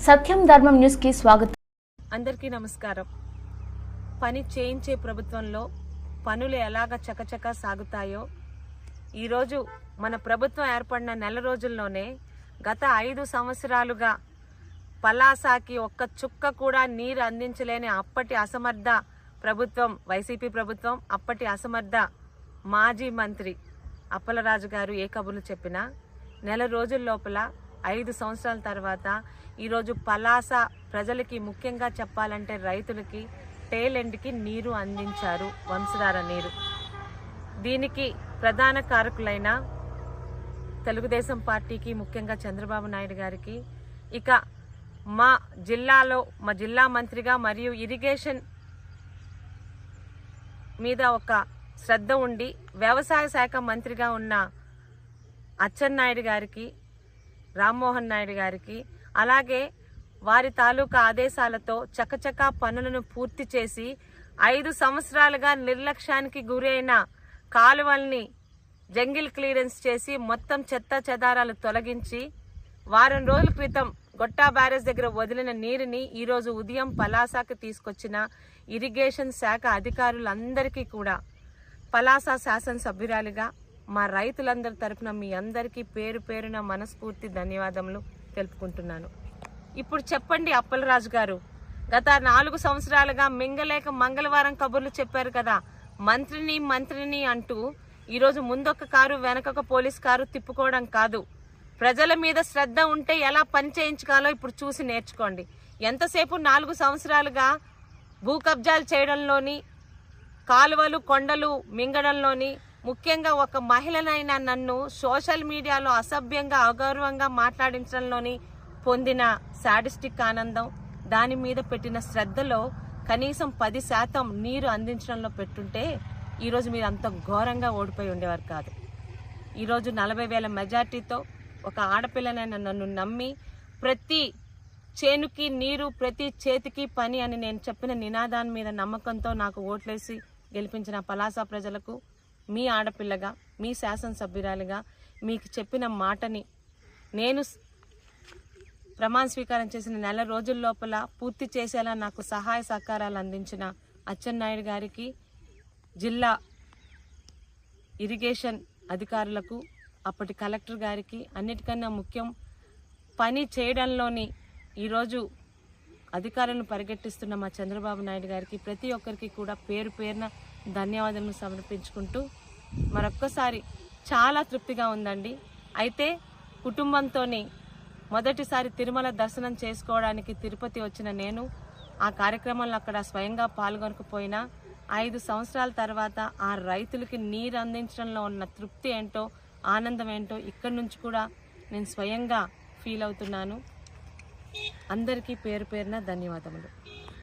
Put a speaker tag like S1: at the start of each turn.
S1: సత్యం ధర్మం న్యూస్ కి స్వాగతం.
S2: అందరికీ నమస్కారం. పని చేయించే ప్రభుత్వంలో పనులు ఎలాగ చకచకా సాగుతాయో ఈరోజు మన ప్రభుత్వం ఏర్పడిన నెల రోజుల్లోనే గత 5 సంవత్సరాలుగా పలాసాకి ఒక్క చుక్క కూడా నీరు అందించలేని అప్పటి అసమర్థ ప్రభుత్వం వైసీపీ ప్రభుత్వం, అప్పటి అసమర్థ మాజీ మంత్రి అప్పలరాజు గారు ఏ కబుర్లు చెప్పినా నెల రోజుల లోపల 5 సంవత్సరాల తర్వాత ఈరోజు పలాస ప్రజలకి, ముఖ్యంగా చెప్పాలంటే రైతులకి టేల్ ఎండ్కి నీరు అందించారు, వంశధార నీరు. దీనికి ప్రధాన కారకులైన తెలుగుదేశం పార్టీకి, ముఖ్యంగా చంద్రబాబు నాయుడు గారికి, ఇక మా జిల్లా మంత్రిగా మరియు ఇరిగేషన్ మీద ఒక శ్రద్ధ ఉండి వ్యవసాయ శాఖ మంత్రిగా ఉన్న అచ్చెన్నాయుడు గారికి, రామ్మోహన్ నాయుడు గారికి, అలాగే వారి తాలూకా ఆదేశాలతో చకచకా పనులను పూర్తి చేసి 5 సంవత్సరాలుగా నిర్లక్ష్యానికి గురైన కాలువల్ని జంగిల్ క్లియరెన్స్ చేసి మొత్తం చెత్త చెదారాలు తొలగించి వారం రోజుల క్రితం గొట్టా బ్యారేజ్ దగ్గర వదిలిన నీరుని ఈరోజు ఉదయం పలాసాకి తీసుకొచ్చిన ఇరిగేషన్ శాఖ అధికారులందరికీ కూడా పలాస శాసనసభ్యురాలిగా మా రైతులందరి తరఫున మీ అందరికీ పేరు పేరున మనస్ఫూర్తి ధన్యవాదములు తెలుపుకుంటున్నాను. ఇప్పుడు చెప్పండి అప్పలరాజు గారు, గత 4 సంవత్సరాలుగా మింగలేక మంగళవారం కబుర్లు చెప్పారు కదా, మంత్రిని అంటూ ఈరోజు ముందొక కారు వెనకొక పోలీస్ కారు తిప్పుకోవడం కాదు. ప్రజల మీద శ్రద్ధ ఉంటే ఎలా పని చేయించుకోవాలో ఇప్పుడు చూసి నేర్చుకోండి. ఎంతసేపు 4 సంవత్సరాలుగా భూ కబ్జాలు చేయడంలోని, కాలువలు కొండలు మింగడంలోని, ముఖ్యంగా ఒక మహిళనైనా నన్ను సోషల్ మీడియాలో అసభ్యంగా అగౌరవంగా మాట్లాడించడంలోని పొందిన సాడిస్టిక్ ఆనందం, దాని మీద పెట్టిన శ్రద్ధలో కనీసం 10% నీరు అందించడంలో పెట్టుంటే ఈరోజు మీరు అంత ఘోరంగా ఓడిపోయి ఉండేవారు కాదు. ఈరోజు 40,000 మెజార్టీతో ఒక ఆడపిల్లనైనా నన్ను నమ్మి ప్రతి చేనుకి నీరు, ప్రతి చేతికి పని అని నేను చెప్పిన నినాదాన్ని మీద నమ్మకంతో నాకు ఓట్లేసి గెలిపించిన పలాస ప్రజలకు మీ ఆడపిల్లగా, మీ శాసనసభ్యురాలిగా మీకు చెప్పిన మాటని నేను ప్రమాణ స్వీకారం చేసిన నెల రోజుల లోపల పూర్తి చేసేలా నాకు సహాయ సహకారాలు అందించిన అచ్చెన్నాయుడు గారికి, జిల్లా ఇరిగేషన్ అధికారులకు, అప్పటి కలెక్టర్ గారికి, అన్నిటికన్నా ముఖ్యం పని చేయడంలోని ఈరోజు అధికారులను పరిగెట్టిస్తున్న మా చంద్రబాబు నాయుడు గారికి, ప్రతి ఒక్కరికి కూడా పేరు పేరున ధన్యవాదాలను సమర్పించుకుంటూ మరొక్కసారి చాలా తృప్తిగా ఉందండి. అయితే కుటుంబంతోని మొదటిసారి తిరుమల దర్శనం చేసుకోవడానికి తిరుపతి వచ్చిన నేను ఆ కార్యక్రమంలో అక్కడ స్వయంగా పాల్గొనకపోయినా 5 సంవత్సరాల తర్వాత ఆ రైతులకి నీరు అందించడంలో ఉన్న తృప్తి ఏంటో, ఆనందం ఏంటో ఇక్కడి నుంచి కూడా నేను స్వయంగా ఫీల్ అవుతున్నాను. అందరికీ పేరు పేరున ధన్యవాదములు.